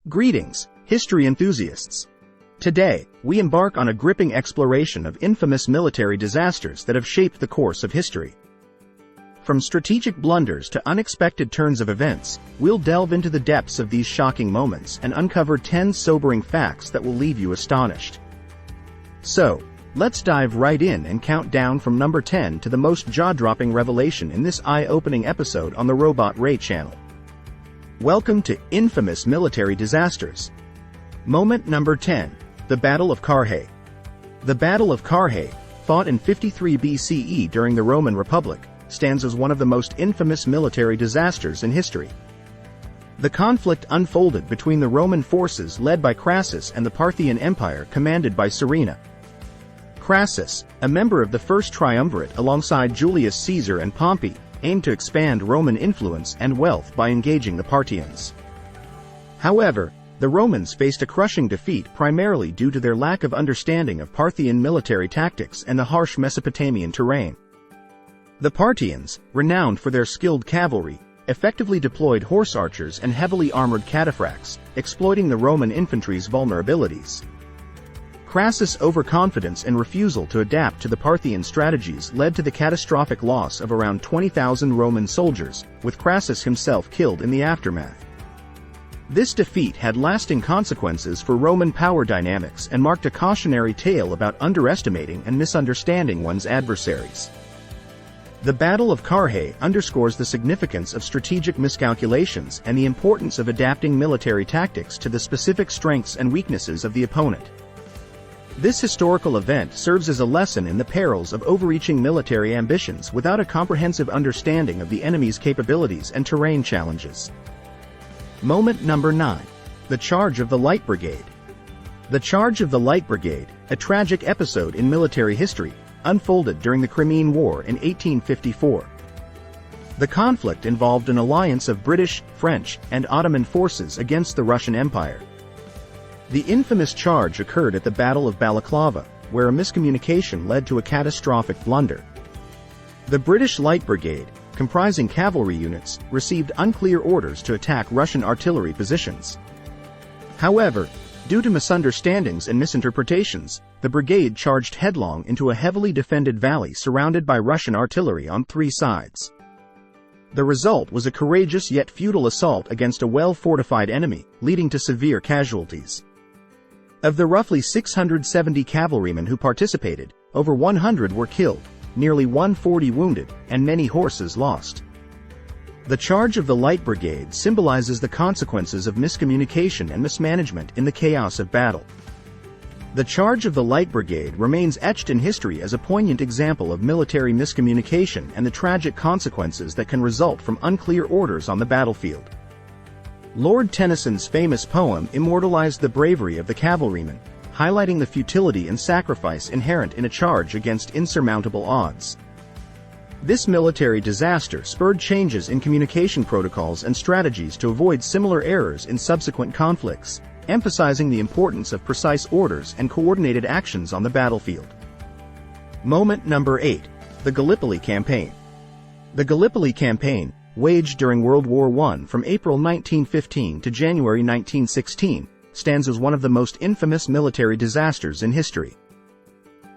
Greetings, history enthusiasts. Today, we embark on a gripping exploration of infamous military disasters that have shaped the course of history. From strategic blunders to unexpected turns of events, we'll delve into the depths of these shocking moments and uncover 10 sobering facts that will leave you astonished. So, let's dive right in and count down from number 10 to the most jaw-dropping revelation in this eye-opening episode on the RobotRay channel. Welcome to Infamous Military Disasters. Moment number 10. The Battle of Carrhae. The Battle of Carrhae, fought in 53 BCE during the Roman Republic, stands as one of the most infamous military disasters in history. The conflict unfolded between the Roman forces led by Crassus and the Parthian Empire commanded by Serena. Crassus, a member of the First Triumvirate alongside Julius Caesar and Pompey, aimed to expand Roman influence and wealth by engaging the Parthians. However, the Romans faced a crushing defeat primarily due to their lack of understanding of Parthian military tactics and the harsh Mesopotamian terrain. The Parthians, renowned for their skilled cavalry, effectively deployed horse archers and heavily armored cataphracts, exploiting the Roman infantry's vulnerabilities. Crassus' overconfidence and refusal to adapt to the Parthian strategies led to the catastrophic loss of around 20,000 Roman soldiers, with Crassus himself killed in the aftermath. This defeat had lasting consequences for Roman power dynamics and marked a cautionary tale about underestimating and misunderstanding one's adversaries. The Battle of Carrhae underscores the significance of strategic miscalculations and the importance of adapting military tactics to the specific strengths and weaknesses of the opponent. This historical event serves as a lesson in the perils of overreaching military ambitions without a comprehensive understanding of the enemy's capabilities and terrain challenges. Moment number 9. The Charge of the Light Brigade. The Charge of the Light Brigade, a tragic episode in military history, unfolded during the Crimean War in 1854. The conflict involved an alliance of British, French, and Ottoman forces against the Russian Empire. The infamous charge occurred at the Battle of Balaclava, where a miscommunication led to a catastrophic blunder. The British Light Brigade, comprising cavalry units, received unclear orders to attack Russian artillery positions. However, due to misunderstandings and misinterpretations, the brigade charged headlong into a heavily defended valley surrounded by Russian artillery on three sides. The result was a courageous yet futile assault against a well-fortified enemy, leading to severe casualties. Of the roughly 670 cavalrymen who participated, over 100 were killed, nearly 140 wounded, and many horses lost. The Charge of the Light Brigade symbolizes the consequences of miscommunication and mismanagement in the chaos of battle. The Charge of the Light Brigade remains etched in history as a poignant example of military miscommunication and the tragic consequences that can result from unclear orders on the battlefield. Lord Tennyson's famous poem immortalized the bravery of the cavalrymen, highlighting the futility and sacrifice inherent in a charge against insurmountable odds. This military disaster spurred changes in communication protocols and strategies to avoid similar errors in subsequent conflicts, emphasizing the importance of precise orders and coordinated actions on the battlefield. Moment number 8. The Gallipoli Campaign. The Gallipoli Campaign, waged during World War I from April 1915 to January 1916, stands as one of the most infamous military disasters in history.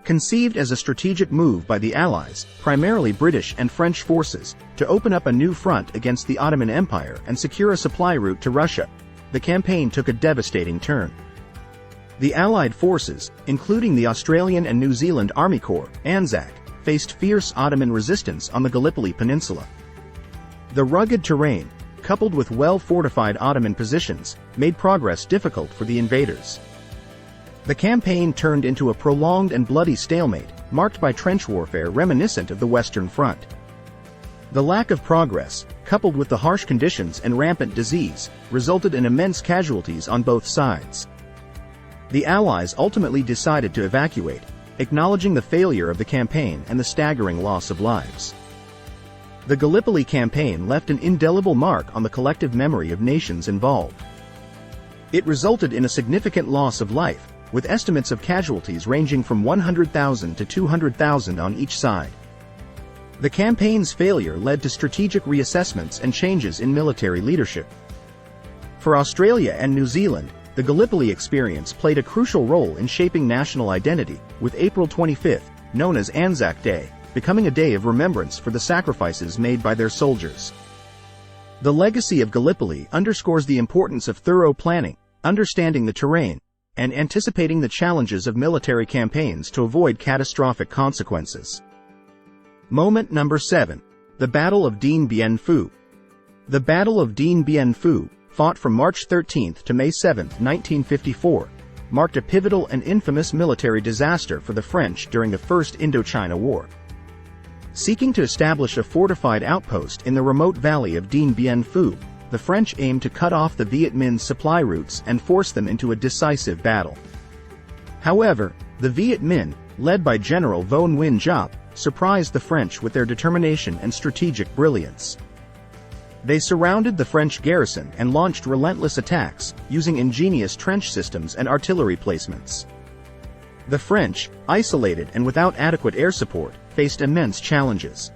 Conceived as a strategic move by the Allies, primarily British and French forces, to open up a new front against the Ottoman Empire and secure a supply route to Russia, the campaign took a devastating turn. The Allied forces, including the Australian and New Zealand Army Corps, ANZAC, faced fierce Ottoman resistance on the Gallipoli Peninsula. The rugged terrain, coupled with well-fortified Ottoman positions, made progress difficult for the invaders. The campaign turned into a prolonged and bloody stalemate, marked by trench warfare reminiscent of the Western Front. The lack of progress, coupled with the harsh conditions and rampant disease, resulted in immense casualties on both sides. The Allies ultimately decided to evacuate, acknowledging the failure of the campaign and the staggering loss of lives. The Gallipoli Campaign left an indelible mark on the collective memory of nations involved. It resulted in a significant loss of life, with estimates of casualties ranging from 100,000 to 200,000 on each side. The campaign's failure led to strategic reassessments and changes in military leadership. For Australia and New Zealand, the Gallipoli experience played a crucial role in shaping national identity, with April 25, known as Anzac Day, becoming a day of remembrance for the sacrifices made by their soldiers. The legacy of Gallipoli underscores the importance of thorough planning, understanding the terrain, and anticipating the challenges of military campaigns to avoid catastrophic consequences. Moment number 7. The Battle of Dien Bien Phu. The Battle of Dien Bien Phu, fought from March 13 to May 7, 1954, marked a pivotal and infamous military disaster for the French during the First Indochina War. Seeking to establish a fortified outpost in the remote valley of Dien Bien Phu, the French aimed to cut off the Viet Minh's supply routes and force them into a decisive battle. However, the Viet Minh, led by General Vo Nguyen Giap, surprised the French with their determination and strategic brilliance. They surrounded the French garrison and launched relentless attacks, using ingenious trench systems and artillery placements. The French, isolated and without adequate air support, faced immense challenges.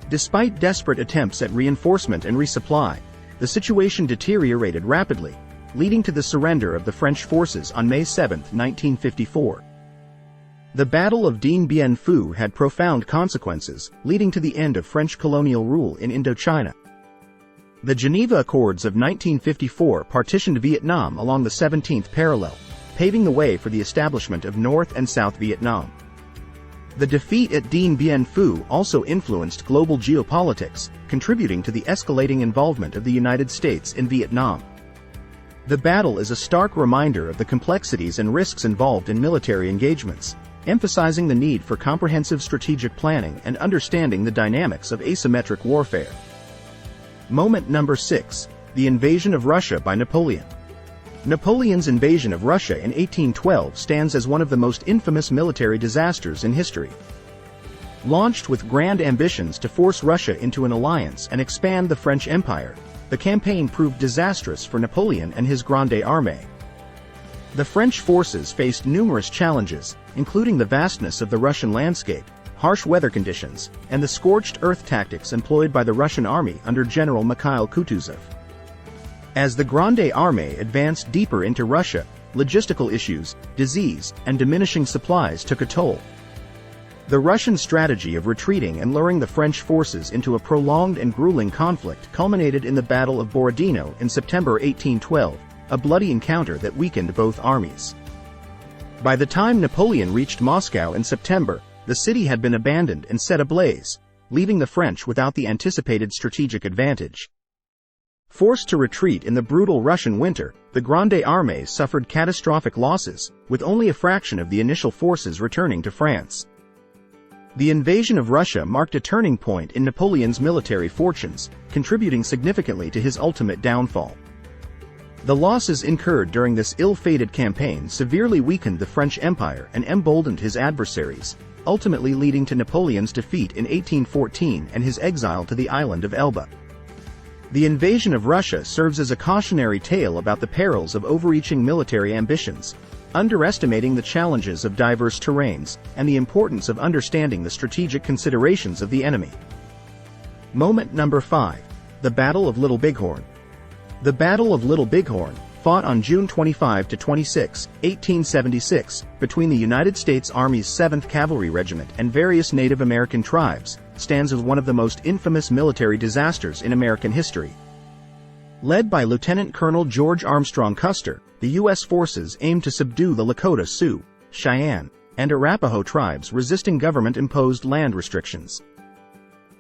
Despite desperate attempts at reinforcement and resupply, the situation deteriorated rapidly, leading to the surrender of the French forces on May 7, 1954. The Battle of Dien Bien Phu had profound consequences, leading to the end of French colonial rule in Indochina. The Geneva Accords of 1954 partitioned Vietnam along the 17th parallel, paving the way for the establishment of North and South Vietnam. The defeat at Dien Bien Phu also influenced global geopolitics, contributing to the escalating involvement of the United States in Vietnam. The battle is a stark reminder of the complexities and risks involved in military engagements, emphasizing the need for comprehensive strategic planning and understanding the dynamics of asymmetric warfare. Moment number 6. The invasion of Russia by Napoleon. Napoleon's invasion of Russia in 1812 stands as one of the most infamous military disasters in history. Launched with grand ambitions to force Russia into an alliance and expand the French Empire, the campaign proved disastrous for Napoleon and his Grande Armée. The French forces faced numerous challenges, including the vastness of the Russian landscape, harsh weather conditions, and the scorched earth tactics employed by the Russian army under General Mikhail Kutuzov. As the Grande Armée advanced deeper into Russia, logistical issues, disease, and diminishing supplies took a toll. The Russian strategy of retreating and luring the French forces into a prolonged and grueling conflict culminated in the Battle of Borodino in September 1812, a bloody encounter that weakened both armies. By the time Napoleon reached Moscow in September, the city had been abandoned and set ablaze, leaving the French without the anticipated strategic advantage. Forced to retreat in the brutal Russian winter, the Grande Armée suffered catastrophic losses, with only a fraction of the initial forces returning to France. The invasion of Russia marked a turning point in Napoleon's military fortunes, contributing significantly to his ultimate downfall. The losses incurred during this ill-fated campaign severely weakened the French Empire and emboldened his adversaries, ultimately leading to Napoleon's defeat in 1814 and his exile to the island of Elba. The invasion of Russia serves as a cautionary tale about the perils of overreaching military ambitions, underestimating the challenges of diverse terrains, and the importance of understanding the strategic considerations of the enemy. Moment number 5. The Battle of Little Bighorn. The Battle of Little Bighorn, fought on June 25 to 26, 1876, between the United States Army's 7th Cavalry Regiment and various Native American tribes, stands as one of the most infamous military disasters in American history. Led by Lieutenant Colonel George Armstrong Custer, the U.S. forces aimed to subdue the Lakota Sioux, Cheyenne, and Arapaho tribes resisting government-imposed land restrictions.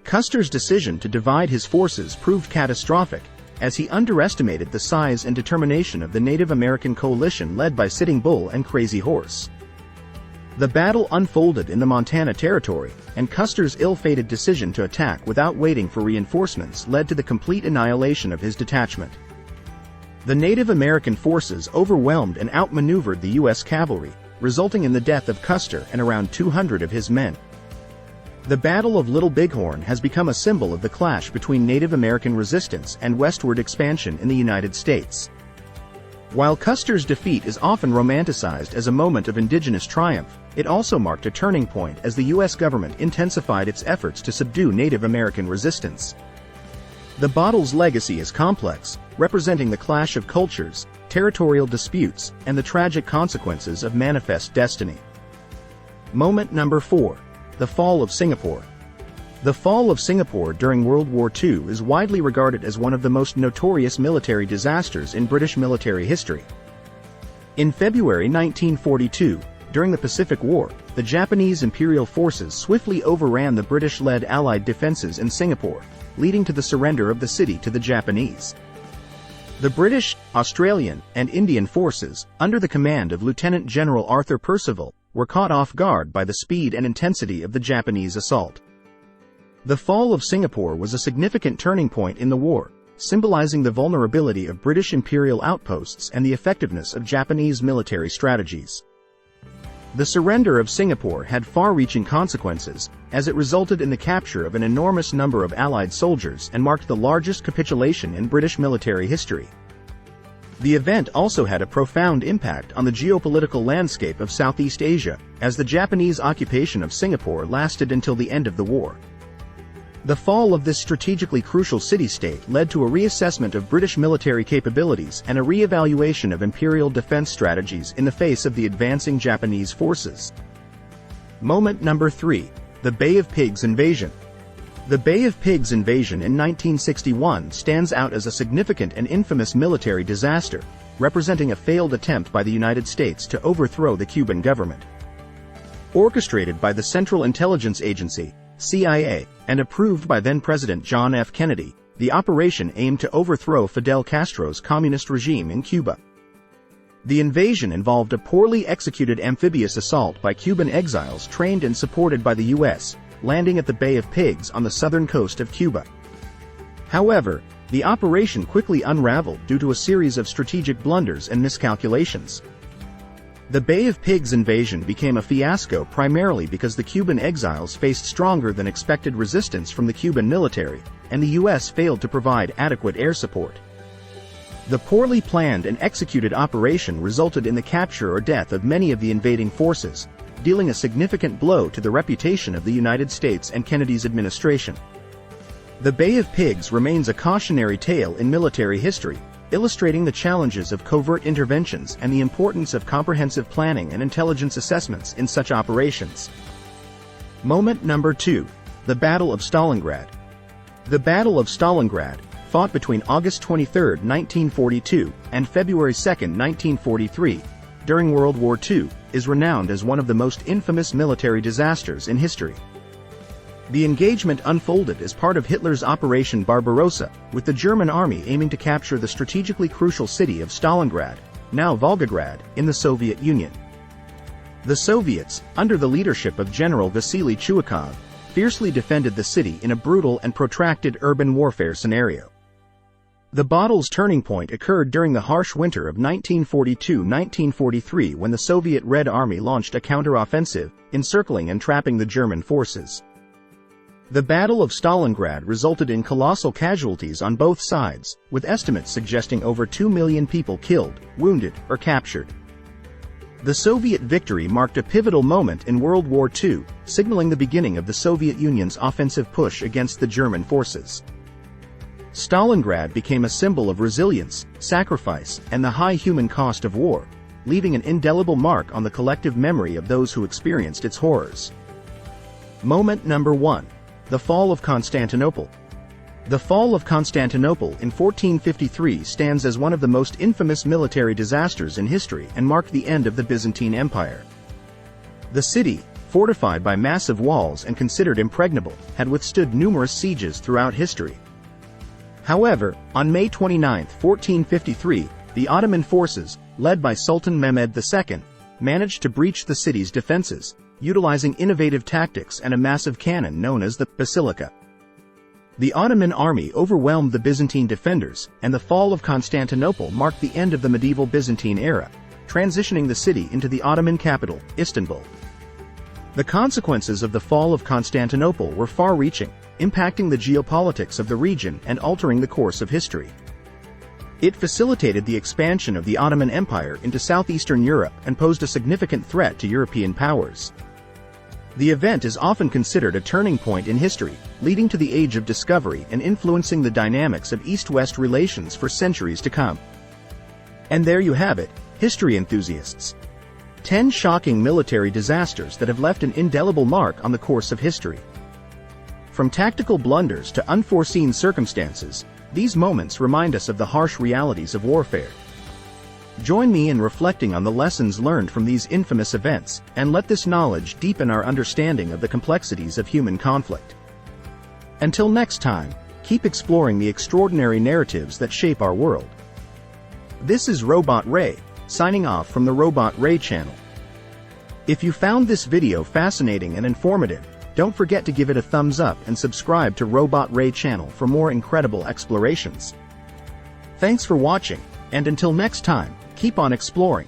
Custer's decision to divide his forces proved catastrophic, as he underestimated the size and determination of the Native American coalition led by Sitting Bull and Crazy Horse. The battle unfolded in the Montana Territory, and Custer's ill-fated decision to attack without waiting for reinforcements led to the complete annihilation of his detachment. The Native American forces overwhelmed and outmaneuvered the U.S. cavalry, resulting in the death of Custer and around 200 of his men. The Battle of Little Bighorn has become a symbol of the clash between Native American resistance and westward expansion in the United States. While Custer's defeat is often romanticized as a moment of indigenous triumph, it also marked a turning point as the U.S. government intensified its efforts to subdue Native American resistance. The battle's legacy is complex, representing the clash of cultures, territorial disputes, and the tragic consequences of manifest destiny. Moment number 4. The Fall of Singapore. The fall of Singapore during World War II is widely regarded as one of the most notorious military disasters in British military history. In February 1942, during the Pacific War, the Japanese imperial forces swiftly overran the British-led Allied defenses in Singapore, leading to the surrender of the city to the Japanese. The British, Australian, and Indian forces, under the command of Lieutenant General Arthur Percival, were caught off guard by the speed and intensity of the Japanese assault. The fall of Singapore was a significant turning point in the war, symbolizing the vulnerability of British imperial outposts and the effectiveness of Japanese military strategies. The surrender of Singapore had far-reaching consequences, as it resulted in the capture of an enormous number of Allied soldiers and marked the largest capitulation in British military history. The event also had a profound impact on the geopolitical landscape of Southeast Asia, as the Japanese occupation of Singapore lasted until the end of the war. The fall of this strategically crucial city-state led to a reassessment of British military capabilities and a re-evaluation of imperial defense strategies in the face of the advancing Japanese forces. Moment number 3. The Bay of Pigs invasion. The Bay of Pigs invasion in 1961 stands out as a significant and infamous military disaster, representing a failed attempt by the United States to overthrow the Cuban government. Orchestrated by the Central Intelligence Agency, CIA, and approved by then-President John F. Kennedy, the operation aimed to overthrow Fidel Castro's communist regime in Cuba. The invasion involved a poorly executed amphibious assault by Cuban exiles trained and supported by the U.S., landing at the Bay of Pigs on the southern coast of Cuba. However, the operation quickly unraveled due to a series of strategic blunders and miscalculations. The Bay of Pigs invasion became a fiasco primarily because the Cuban exiles faced stronger than expected resistance from the Cuban military, and the U.S. failed to provide adequate air support. The poorly planned and executed operation resulted in the capture or death of many of the invading forces, dealing a significant blow to the reputation of the United States and Kennedy's administration. The Bay of Pigs remains a cautionary tale in military history, illustrating the challenges of covert interventions and the importance of comprehensive planning and intelligence assessments in such operations. Moment number 2. The Battle of Stalingrad. The Battle of Stalingrad, fought between August 23, 1942, and February 2, 1943, during World War II, is renowned as one of the most infamous military disasters in history. The engagement unfolded as part of Hitler's Operation Barbarossa, with the German army aiming to capture the strategically crucial city of Stalingrad, now Volgograd, in the Soviet Union. The Soviets, under the leadership of General Vasily Chuikov, fiercely defended the city in a brutal and protracted urban warfare scenario. The battle's turning point occurred during the harsh winter of 1942-1943 when the Soviet Red Army launched a counter-offensive, encircling and trapping the German forces. The Battle of Stalingrad resulted in colossal casualties on both sides, with estimates suggesting over 2 million people killed, wounded, or captured. The Soviet victory marked a pivotal moment in World War II, signaling the beginning of the Soviet Union's offensive push against the German forces. Stalingrad became a symbol of resilience, sacrifice, and the high human cost of war, leaving an indelible mark on the collective memory of those who experienced its horrors. Moment number 1. The Fall of Constantinople. The fall of Constantinople in 1453 stands as one of the most infamous military disasters in history and marked the end of the Byzantine Empire. The city, fortified by massive walls and considered impregnable, had withstood numerous sieges throughout history. However, on May 29, 1453, the Ottoman forces, led by Sultan Mehmed II, managed to breach the city's defenses, utilizing innovative tactics and a massive cannon known as the basilica. The Ottoman army overwhelmed the Byzantine defenders, and the fall of Constantinople marked the end of the medieval Byzantine era, transitioning the city into the Ottoman capital, Istanbul. The consequences of the fall of Constantinople were far-reaching, impacting the geopolitics of the region and altering the course of history. It facilitated the expansion of the Ottoman Empire into southeastern Europe and posed a significant threat to European powers. The event is often considered a turning point in history, leading to the Age of Discovery and influencing the dynamics of East-West relations for centuries to come. And there you have it, history enthusiasts. 10 shocking military disasters that have left an indelible mark on the course of history. From tactical blunders to unforeseen circumstances, these moments remind us of the harsh realities of warfare. Join me in reflecting on the lessons learned from these infamous events, and let this knowledge deepen our understanding of the complexities of human conflict. Until next time, keep exploring the extraordinary narratives that shape our world. This is RobotRay, signing off from the RobotRay channel. If you found this video fascinating and informative, don't forget to give it a thumbs up and subscribe to RobotRay channel for more incredible explorations. Thanks for watching, and until next time, keep on exploring.